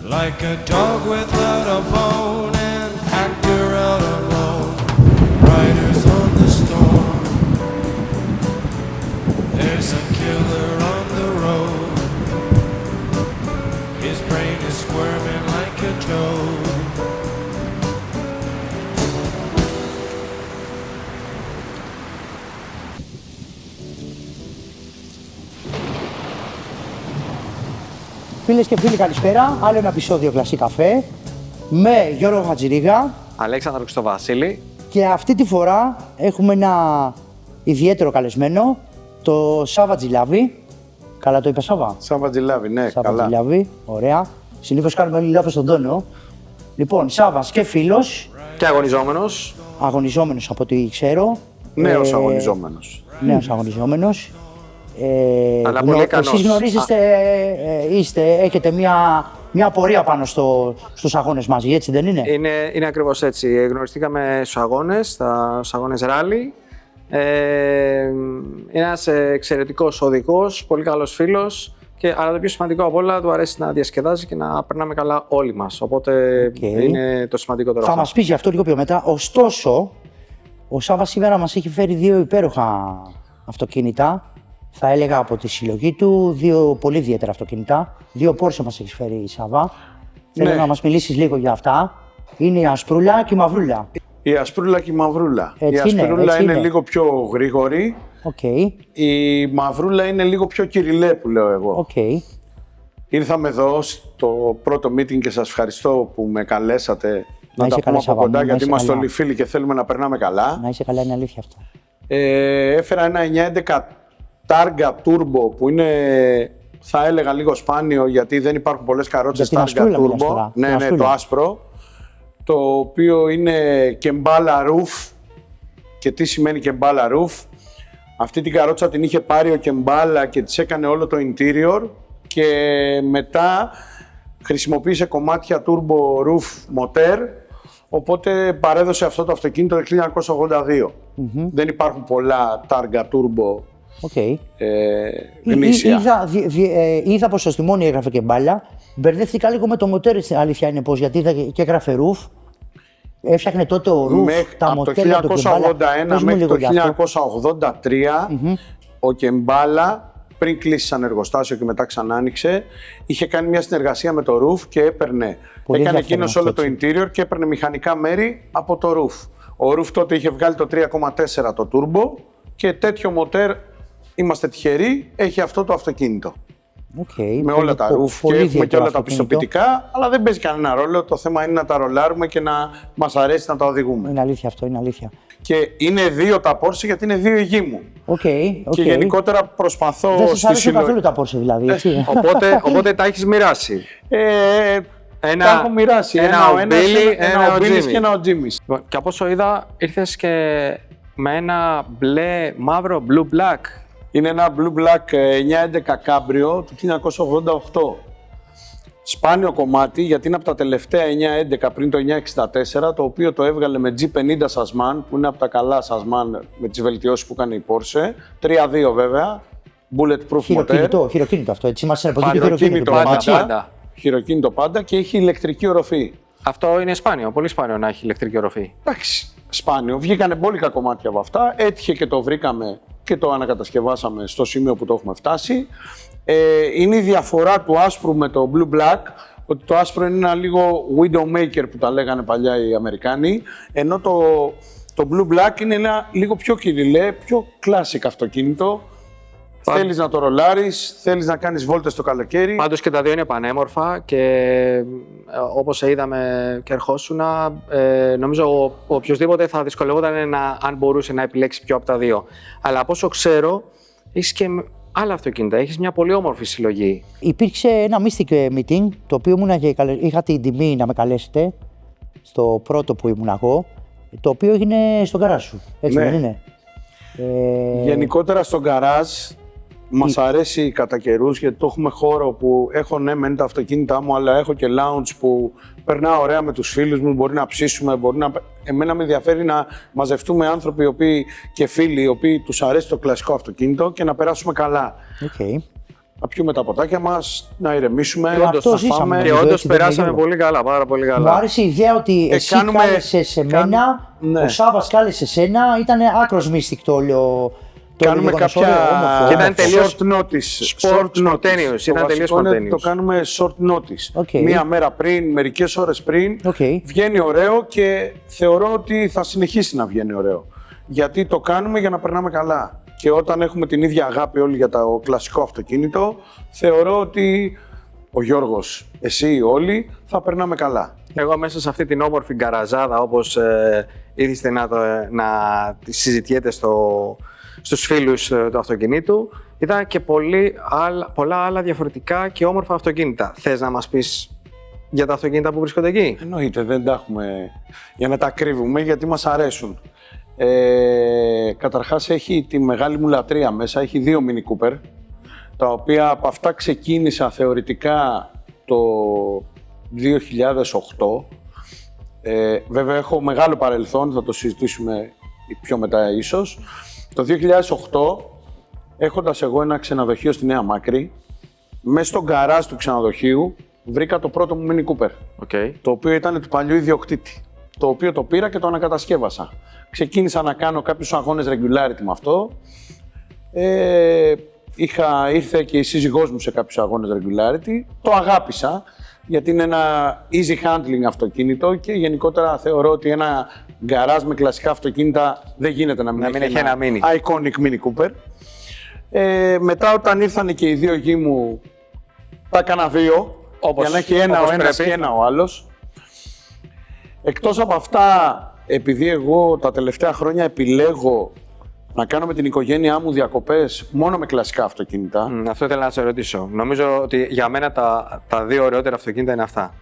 Like a dog without a bone, an actor out alone, riders on the storm. There's a killer on the road, his brain is squirming like a toad. Φίλες και φίλοι, καλησπέρα. Άλλο ένα επεισόδιο Κλασσί Καφέ με Γιώργο Χατζηρίγα. Αλέξανδρο Χριστοβασίλη. Και αυτή τη φορά έχουμε ένα ιδιαίτερο καλεσμένο, το Σάβα Τζιλάβη. Καλά το είπα, Σάβα? Σάβα Τζιλάβη, ναι, Σάβα καλά. Τζιλάβη, ωραία. Συνήθως κάνουμε όλοι λάθος στον τόνο. Λοιπόν, Σάβας και φίλος. Και αγωνιζόμενος. Αγωνιζόμενος από ό,τι ξέρω. Νέος αγωνιζόμενος. Νέος αγωνιζόμενος. Αλλά πολύ ικανός. Εσείς γνωρίζεστε, έχετε μια πορεία πάνω στους αγώνες μαζί, έτσι δεν είναι? Είναι ακριβώς έτσι. Γνωριστήκαμε στους αγώνες ράλι. Ένας εξαιρετικός οδηγός, πολύ καλός φίλος. Αλλά το πιο σημαντικό από όλα, του αρέσει να διασκεδάζει και να περνάμε καλά όλοι μας. Οπότε είναι το σημαντικότερο. Θα μας πεις γι' αυτό λίγο πιο μετά. Ωστόσο, ο Σάββας σήμερα μας έχει φέρει δύο υπέροχα αυτοκίνητα. Θα έλεγα από τη συλλογή του, δύο πολύ ιδιαίτερα αυτοκίνητα. Δύο Porsche μας έχει φέρει η Σάββα. Θέλω να μας μιλήσεις λίγο για αυτά. Είναι η Ασπρούλα και η Μαυρούλα. Η Ασπρούλα και η Μαυρούλα. Έτσι η Ασπρούλα είναι λίγο πιο γρήγορη. Okay. Η Μαυρούλα είναι λίγο πιο κυριλέ που λέω εγώ. Okay. Ήρθαμε εδώ στο πρώτο meeting και σας ευχαριστώ που με καλέσατε να τα πούμε από κοντά, γιατί είμαστε όλοι φίλοι και θέλουμε να περνάμε καλά. Να είσαι καλά, είναι αλήθεια αυτό. Έφερα ένα 911 Targa Turbo που είναι, θα έλεγα, λίγο σπάνιο, γιατί δεν υπάρχουν πολλές καρότσες Targa Turbo. Ναι, το άσπρο. Το οποίο είναι και μπάλα roof. Και τι σημαίνει και μπάλα roof? Αυτή την καρότσα την είχε πάρει ο Κεμπάλα και της έκανε όλο το interior και μετά χρησιμοποίησε κομμάτια turbo roof motor, οπότε παρέδωσε αυτό το αυτοκίνητο το 1982. Δεν υπάρχουν πολλά Targa turbo γνήσια. Είδα πως στο τιμόνι έγραφε Κεμπάλα. Μπερδεύτηκα λίγο με το μοτέρ, αλήθεια είναι πως, γιατί είδα και έγραφε roof. Έφτιαχνε τότε ο Ρουφ τα μοντέλα του Κεμπάλα. Από το 1981 μέχρι το 1983 ο Κεμπάλα, πριν κλείσει σαν εργοστάσιο και μετά ξανά άνοιξε, είχε κάνει μια συνεργασία με το Ρουφ και έκανε εκείνος όλο το interior και έπαιρνε μηχανικά μέρη από το Ρουφ. Ο Ρουφ τότε είχε βγάλει το 3,4 το turbo και τέτοιο μοτέρ, είμαστε τυχεροί, έχει αυτό το αυτοκίνητο. Με όλα τα ρουφ και έχουμε και όλα τα πιστοποιητικά, αλλά δεν παίζει κανένα ρόλο. Το θέμα είναι να τα ρολάρουμε και να μας αρέσει να τα οδηγούμε. Είναι αλήθεια αυτό, είναι αλήθεια. Και είναι δύο τα Porsche γιατί είναι δύο η γη μου. Και γενικότερα προσπαθώ. Δεν σας αρέσουν καθόλου τα Porsche δηλαδή, έτσι? Οπότε τα έχεις μοιράσει. Τα έχω μοιράσει. Ένα ο Μπίλης και ένα ο Τζίμις. Και από όσο είδα, ήρθες και με ένα μπλε μαύρο, blue black. Είναι ένα Blue Black 911 Cabrio του 1988. Σπάνιο κομμάτι, γιατί είναι από τα τελευταία 911 πριν το 964, το οποίο το έβγαλε με G50 Sasman, που είναι από τα καλά Sasman με τις βελτιώσεις που έκανε η Porsche. 3.2 βέβαια, bulletproof motor. Χειροκίνητο αυτό, έτσι μας είναι χειροκίνητο πάντα και έχει ηλεκτρική οροφή. Αυτό είναι σπάνιο, πολύ σπάνιο να έχει ηλεκτρική οροφή. Εντάξει, σπάνιο. Βγήκανε μπόλικα κομμάτια από αυτά, έτυχε και το βρήκαμε και το ανακατασκευάσαμε στο σημείο που το έχουμε φτάσει. Είναι η διαφορά του άσπρου με το blue black, ότι το άσπρο είναι ένα λίγο widowmaker που τα λέγανε παλιά οι Αμερικάνοι, ενώ το blue black είναι ένα λίγο πιο κυριλέ, πιο classic αυτοκίνητο. Θέλεις να το ρολάρεις, θέλεις να κάνεις βόλτες το καλοκαίρι. Πάντως και τα δύο είναι πανέμορφα και όπως είδαμε και ερχόσουνα, νομίζω οποιοσδήποτε θα δυσκολευόταν αν μπορούσε να επιλέξει ποιο από τα δύο. Αλλά από όσο ξέρω, έχεις και άλλα αυτοκίνητα, έχεις μια πολύ όμορφη συλλογή. Υπήρξε ένα mystic meeting, το οποίο είχα την τιμή να με καλέσετε, στο πρώτο που ήμουν εγώ, το οποίο έγινε στον γκαράζ σου, έτσι δεν είναι? Γενικότερα στον γκαράζ μας αρέσει κατά καιρούς, γιατί το έχουμε χώρο που έχω μεν τα αυτοκίνητά μου, αλλά έχω και lounge που περνάω ωραία με τους φίλους μου, μπορεί να ψήσουμε, εμένα με ενδιαφέρει να μαζευτούμε άνθρωποι και φίλοι οι οποίοι τους αρέσει το κλασικό αυτοκίνητο και να περάσουμε καλά. να πιούμε τα ποτάκια μας, να ηρεμήσουμε, αυτό να ζήσαμε, φάμε. Και νομίζω, όντως έτσι δεν περάσαμε είναι? πολύ καλά, πάρα πολύ Μου καλά. άρεσε η ιδέα ότι εσύ κάνουμε- κάλεσες εμένα, ναι. ο Σάββας κάλεσε εσένα, ήταν άκρος μύστικτο όλο. Κάνουμε κάποια Και ήταν τελείως short notice. spontaneous, Το ήταν τελείως βασικό είναι ότι spontaneous. το κάνουμε short notice. Οκ. Μία μέρα πριν, μερικές ώρες πριν, Οκ. βγαίνει ωραίο και θεωρώ ότι θα συνεχίσει να βγαίνει ωραίο. Γιατί το κάνουμε για να περνάμε καλά. Και όταν έχουμε την ίδια αγάπη όλοι για το κλασικό αυτοκίνητο, θεωρώ ότι ο Γιώργος, εσύ, όλοι, θα περνάμε καλά. Εγώ μέσα σε αυτή την όμορφη γκαραζάδα, όπως ήθιστε να τη συζητιέται στους φίλους του αυτοκινήτου, ήταν και πολλά άλλα διαφορετικά και όμορφα αυτοκίνητα. Θες να μας πεις για τα αυτοκίνητα που βρίσκονται εκεί? Εννοείται, δεν τα έχουμε για να τα κρύβουμε, γιατί μας αρέσουν. Καταρχάς έχει τη μεγάλη μου λατρεία μέσα, έχει 2 Mini Cooper, τα οποία από αυτά ξεκίνησα θεωρητικά το 2008. Βέβαια έχω μεγάλο παρελθόν, θα το συζητήσουμε πιο μετά ίσως. Το 2008, έχοντας εγώ ένα ξενοδοχείο στη Νέα Μάκρη, μέσα στο γκαράζ του ξενοδοχείου βρήκα το πρώτο μου Mini Cooper, Okay. το οποίο ήταν του παλιού ιδιοκτήτη, το οποίο το πήρα και το ανακατασκεύασα. Ξεκίνησα να κάνω κάποιους αγώνες regularity με αυτό. Ήρθε και η σύζυγός μου σε κάποιους αγώνες regularity. Το αγάπησα, γιατί είναι ένα easy handling αυτοκίνητο και γενικότερα θεωρώ ότι ένα γκαράζ με κλασικά αυτοκίνητα δεν γίνεται να μην έχει ένα Mini. iconic Mini Cooper. Μετά όταν ήρθαν και οι 2 γη μου, τα έκανα 2, για να έχει ένα ο ένας και ένα ο άλλος. Εκτός από αυτά, επειδή εγώ τα τελευταία χρόνια επιλέγω να κάνω με την οικογένειά μου διακοπές μόνο με κλασικά αυτοκίνητα. Αυτό ήθελα να σε ρωτήσω. Νομίζω ότι για μένα τα 2 ωραιότερα αυτοκίνητα είναι αυτά.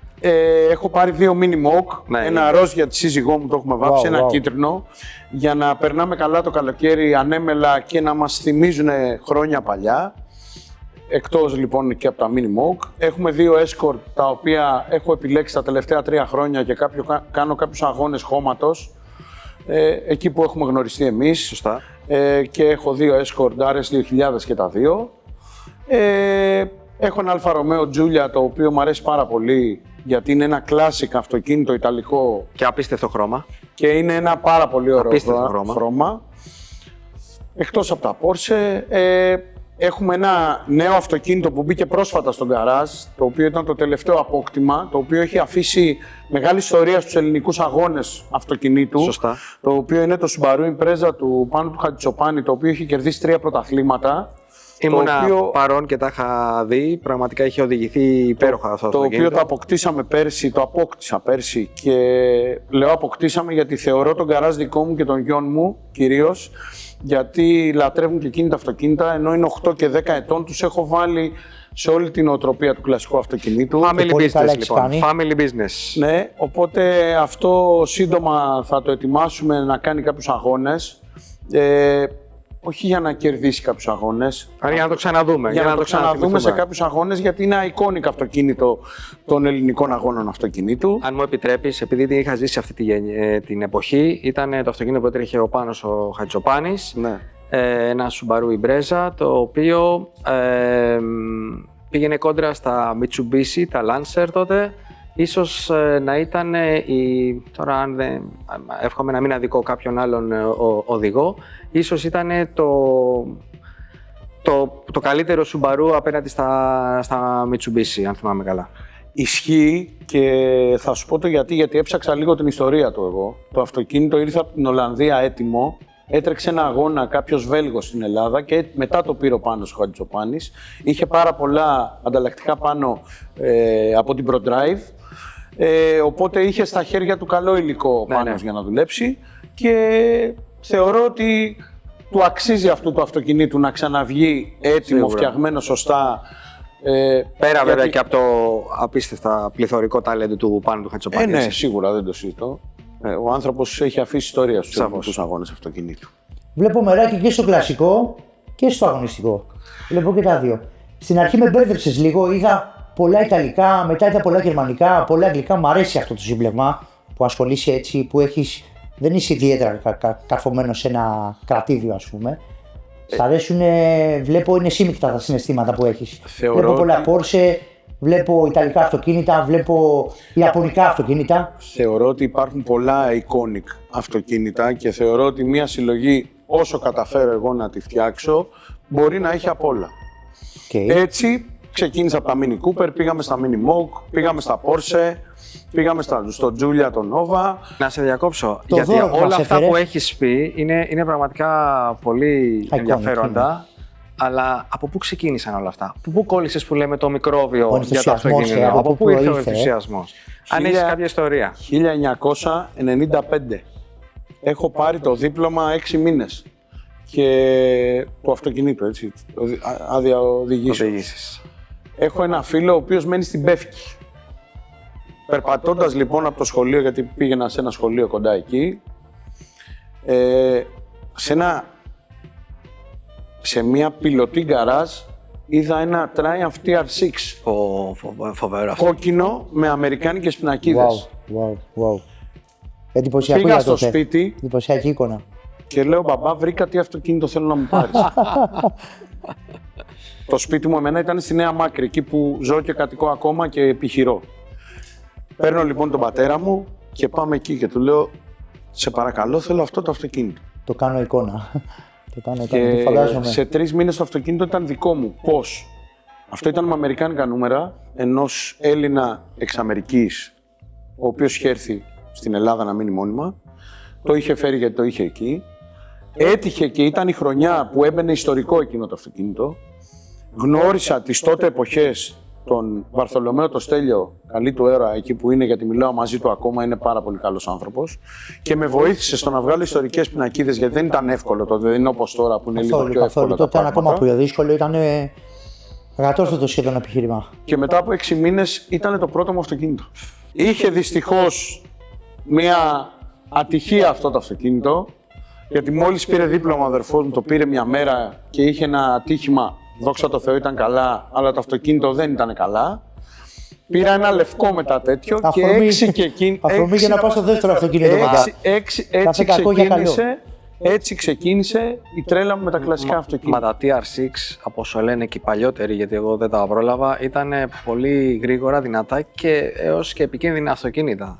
Έχω πάρει 2 Mini Moog, Ναι, ένα ροζ για τη σύζυγό μου, το έχουμε βάψει, ένα wow. κίτρινο, για να περνάμε καλά το καλοκαίρι ανέμελα και να μας θυμίζουν χρόνια παλιά. Εκτός λοιπόν και από τα Mini Moog. Έχουμε 2 Escort, τα οποία έχω επιλέξει τα τελευταία 3 χρόνια και κάνω κάποιους αγώνες χώματος, εκεί που έχουμε γνωριστεί εμείς. Σωστά. Και έχω 2 Escort RS 2000 και τα 2. Έχω ένα Αλφα Ρωμαίο Giulia, το οποίο μου αρέσει πάρα πολύ, γιατί είναι ένα classic αυτοκίνητο ιταλικό Και απίστευτο χρώμα. και είναι ένα πάρα πολύ ωραίο Απίστευτο χρώμα. Εκτός από τα Porsche, έχουμε ένα νέο αυτοκίνητο που μπήκε πρόσφατα στον γκαράζ, το οποίο ήταν το τελευταίο απόκτημα, το οποίο έχει αφήσει μεγάλη ιστορία στους ελληνικούς αγώνες αυτοκινήτου. Σωστά. Το οποίο είναι το Subaru Impreza του Πάνου του Χατζητσοπάνη, το οποίο έχει κερδίσει 3 πρωταθλήματα. Ήμουνα το οποίο, παρόν και τα είχα δει. Πραγματικά είχε οδηγηθεί υπέροχα αυτό το αυτοκίνητο. οποίο το αποκτήσαμε πέρσι, το απόκτησα πέρσι και λέω αποκτήσαμε γιατί θεωρώ τον γκαράζ δικό μου και των γιών μου κυρίως, γιατί λατρεύουν και εκείνη τα αυτοκίνητα, ενώ είναι 8 και 10 ετών, τους έχω βάλει σε όλη την οτροπία του κλασικού αυτοκινήτου. Family πολύ καλά business έχεις λοιπόν. κάνει. Family business. Ναι, οπότε αυτό σύντομα θα το ετοιμάσουμε να κάνει κάποιους αγώνες. Όχι για να κερδίσει κάποιους αγώνες. Άρα για να το ξαναδούμε. Για να το ξαναδούμε σε ξαναθυμηθούμε. κάποιους αγώνες, γιατί είναι iconic αυτοκίνητο των ελληνικών αγώνων αυτοκινήτου. Αν μου επιτρέπεις, επειδή την είχα ζήσει αυτή την εποχή, ήταν το αυτοκίνητο που έτρεχε ο Πάνος ο Χατζητσοπάνης. Ναι. Ένα Subaru Impreza, το οποίο πήγαινε κόντρα στα Mitsubishi, τα Lancer τότε. Ίσως να ήταν τώρα αν δεν, εύχομαι να μην αδικώ κάποιον άλλον οδηγό, ίσως ήταν το καλύτερο Subaru απέναντι στα Mitsubishi, αν θυμάμαι καλά. Ισχύει και θα σου πω το γιατί έψαξα λίγο την ιστορία του εγώ. Το αυτοκίνητο ήρθε από την Ολλανδία έτοιμο, έτρεξε ένα αγώνα κάποιος Βέλγος στην Ελλάδα και μετά το πήρε ο Πάνος ο Χατζητσοπάνης. Είχε πάρα πολλά ανταλλακτικά πάνω από την ProDrive, οπότε είχε στα χέρια του καλό υλικό Πάνος για να δουλέψει και θεωρώ ότι του αξίζει αυτού του αυτοκινήτου να ξαναβγεί έτοιμο, Σίγουρα. φτιαγμένο σωστά. Πέρα βέβαια και από το απίστευτα πληθωρικό τάλεντο του Πάνου του Χατζητσοπάνη. Ναι, σίγουρα δεν το συζητώ. Ο άνθρωπος έχει αφήσει ιστορία στους ελληνικούς αγώνες αυτοκινήτου. Βλέπω μεράκι και στο κλασικό και στο αγωνιστικό. Βλέπω και τα δύο. Στην αρχή με μπέρδεψες λίγο, είδα πολλά Ιταλικά, μετά είδα πολλά Γερμανικά, πολλά Αγγλικά. Μ' αρέσει αυτό το σύμπλεγμα που ασχολείσαι έτσι, που δεν είσαι ιδιαίτερα καρφωμένο σε ένα κρατήδιο, ας πούμε. Σ' αρέσουν, βλέπω είναι σύμμικτα τα συναισθήματα που έχεις. Θεωρώ Βλέπω πολλά ότι- Porsche, βλέπω ιταλικά αυτοκίνητα, βλέπω ιαπωνικά αυτοκίνητα. Θεωρώ ότι υπάρχουν πολλά iconic αυτοκίνητα και θεωρώ ότι μια συλλογή, όσο καταφέρω εγώ να τη φτιάξω, μπορεί να έχει απ' όλα. Okay. Έτσι, ξεκίνησα από τα Mini Cooper, πήγαμε στα Mini Moog, πήγαμε στα Porsche, πήγαμε στο Giulia, τον Nova. Να σε διακόψω, Το γιατί δώρο που όλα μας αυτά έφερες. που έχεις πει είναι πραγματικά πολύ Iconic, ενδιαφέροντα. Αλλά από πού ξεκίνησαν όλα αυτά, πού κόλλησες που λέμε το μικρόβιο για το ενθουσιασμός, αυτοκίνητο, από από πού πού ήρθε ο προήλθε, ενθουσιασμός, αν έχεις κάποια ιστορία. 1995. Έχω πάρει το δίπλωμα 6 μήνες και του αυτοκινήτου, έτσι, άδεια οδηγήσεως. Οδηγήσεις. Έχω ένα φίλο ο οποίος μένει στην Πεύκη. Περπατώντας λοιπόν από το σχολείο, γιατί πήγαινα σε ένα σχολείο κοντά εκεί, σε μια πιλωτή γκαράζ είδα ένα Triumph TR6 Φοβερό αυτό. κόκκινο με αμερικάνικες πινακίδες. Wow. Εντυπωσιακό Πήγα για στο τότε. σπίτι Εντυπωσιακή εικόνα. και λέω μπαμπά, βρήκα τι αυτοκίνητο θέλω να μου πάρεις. Το σπίτι μου εμένα ήταν στη Νέα Μάκρη, εκεί που ζω και κατοικώ ακόμα και επιχειρώ. Παίρνω λοιπόν τον πατέρα μου και πάμε εκεί και του λέω σε παρακαλώ θέλω αυτό το αυτοκίνητο. Το κάνω εικόνα. Το κάνω εικόνα, το Και φαντάζομαι. σε 3 μήνες το αυτοκίνητο ήταν δικό μου. Πώς? Αυτό ήταν με αμερικάνικα νούμερα ενός Έλληνα εξ Αμερικής, ο οποίος είχε έρθει στην Ελλάδα να μείνει μόνιμα. Το είχε φέρει γιατί το είχε εκεί. Έτυχε και ήταν η χρονιά που έμπαινε ιστορικό εκείνο το αυτοκίνητο. Γνώρισα τις τότε εποχές τον Βαρθολομαίο το Στέλιο, καλή του έρα εκεί που είναι, γιατί μιλάω μαζί του ακόμα, είναι πάρα πολύ καλός άνθρωπος. Και με βοήθησε στο να βγάλω ιστορικές πινακίδες, γιατί δεν ήταν εύκολο τότε, δεν είναι όπως τώρα που είναι λίγο πιο εύκολο. Τότε τα ήταν ακόμα πράγματα. πιο δύσκολο, ήταν γατόρθωτο σχεδόν επιχείρημα. Και μετά από 6 μήνες ήταν το πρώτο μου αυτοκίνητο. Είχε δυστυχώς μια ατυχία αυτό το αυτοκίνητο, γιατί μόλις πήρε δίπλωμα ο αδερφός μου, το πήρε μια μέρα και είχε ένα ατύχημα. Δόξα τω Θεώ ήταν καλά, αλλά το αυτοκίνητο δεν ήταν καλά. Πήρα ένα λευκό μετά τέτοιο και Αφορμή- 6 και εκείνη. αφορμή για να πάω στο δεύτερο αυτοκίνητο μετά. Έτσι κακό για καλό. Έτσι ξεκίνησε η τρέλα μου με τα κλασικά Μα αυτοκίνητα. τα TR6, από όσο λένε και οι παλιότεροι, γιατί εγώ δεν τα πρόλαβα, ήταν πολύ γρήγορα, δυνατά και έως και επικίνδυνα αυτοκίνητα.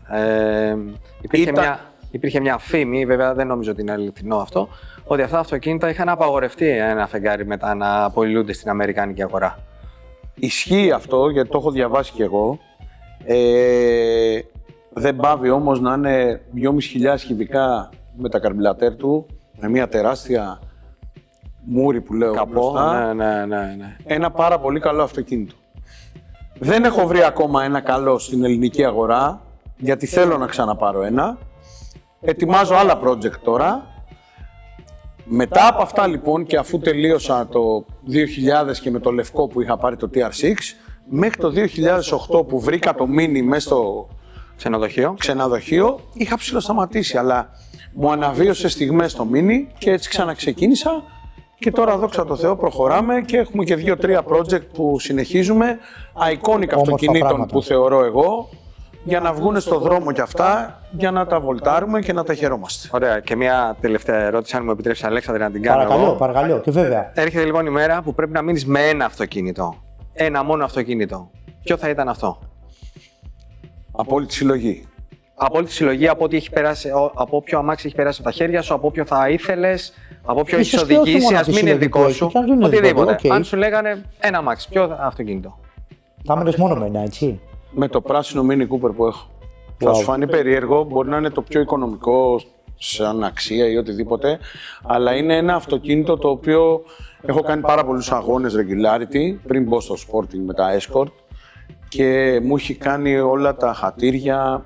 Υπήρχε μια φήμη, βέβαια δεν νομίζω ότι είναι αληθινό αυτό, ότι αυτά τα αυτοκίνητα είχαν απαγορευτεί ένα φεγγάρι μετά να απολύονται στην αμερικάνικη αγορά. Ισχύει αυτό, γιατί το έχω διαβάσει κι εγώ. Δεν πάβει όμως να είναι 2.500 κυβικά με τα καρμπιλατέρ του, με μια τεράστια μούρη που λέω Καπό, μπροστά. ναι. Ένα πάρα πολύ καλό αυτοκίνητο. Δεν έχω βρει ακόμα ένα καλό στην ελληνική αγορά, γιατί θέλω να ξαναπάρω ένα. Ετοιμάζω άλλα project τώρα. Μετά από αυτά λοιπόν, και αφού τελείωσα το 2000 και με το λευκό που είχα πάρει το TR6, μέχρι το 2008 που βρήκα το Mini μέσα στο Ξενοδοχείο. ξενοδοχείο, είχα ψηλοσταματήσει, αλλά μου αναβίωσε στιγμές στο Mini και έτσι ξαναξεκίνησα και τώρα δόξα τω Θεώ προχωράμε και έχουμε και 2-3 project που συνεχίζουμε, iconic αυτοκινήτων πράγματα. που θεωρώ εγώ, για να βγουν στο δρόμο κι αυτά, για να τα βολτάρουμε και να τα χαιρόμαστε. Ωραία, και μια τελευταία ερώτηση, αν μου επιτρέψει, Αλέξανδρε, να την κάνω εγώ. Παρακαλώ, και βέβαια. Έρχεται λοιπόν η μέρα που πρέπει να μείνεις με ένα αυτοκίνητο. Ένα μόνο αυτοκίνητο. Ποιο θα ήταν αυτό? Από όλη τη συλλογή. Από όλη τη συλλογή, από ό,τι έχει περάσει, από όποιο αμάξι έχει περάσει από τα χέρια σου, από όποιο θα ήθελες, από όποιο Ίσως έχει και όχι οδηγήσει, μόνο ας από τη μην είναι συλλογή που δικό έχει, σου. και αν δεν είναι δικό Οτιδήποτε. του, οκ. Αν σου λέγανε ένα αμάξι, ποιο αυτοκίνητο? Θα μένεις μόνο με ένα, έτσι. Με το πράσινο Mini Cooper που έχω. Θα σου φανεί περίεργο, μπορεί να είναι το πιο οικονομικό σαν αξία ή οτιδήποτε, αλλά είναι ένα αυτοκίνητο το οποίο έχω κάνει πάρα πολλούς αγώνες regularity πριν μπω στο sporting με τα escort και μου έχει κάνει όλα τα χατήρια.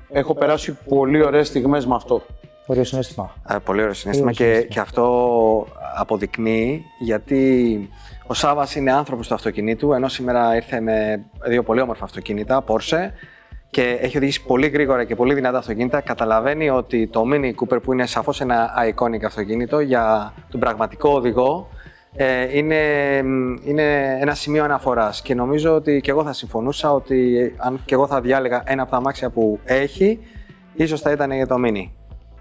Έχω περάσει πολύ ωραίες στιγμές με αυτό. Ωραίο συναίσθημα. Πολύ ωραίο συναίσθημα και αυτό αποδεικνύει γιατί ο Σάββας είναι άνθρωπος του αυτοκινήτου, ενώ σήμερα ήρθε με δύο πολύ όμορφα αυτοκίνητα, Porsche, και έχει οδηγήσει πολύ γρήγορα και πολύ δυνατά αυτοκίνητα. Καταλαβαίνει ότι το Mini Cooper, που είναι σαφώς ένα iconic αυτοκίνητο για τον πραγματικό οδηγό, είναι ένα σημείο αναφοράς. Και νομίζω ότι και εγώ θα συμφωνούσα ότι αν και εγώ θα διάλεγα ένα από τα αμάξια που έχει, ίσως θα ήταν για το Mini.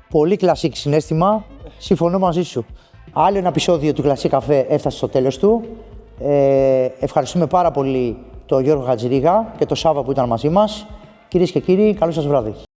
Πολύ κλασικό συναίσθημα. Συμφωνώ μαζί σου. Άλλο ένα επεισόδιο του Κλασσί Καφέ έφτασε στο τέλος του. Ευχαριστούμε πάρα πολύ τον Γιώργο Χατζηρίγα και τον Σάβα που ήταν μαζί μας. Κυρίες και κύριοι, καλό σας βράδυ.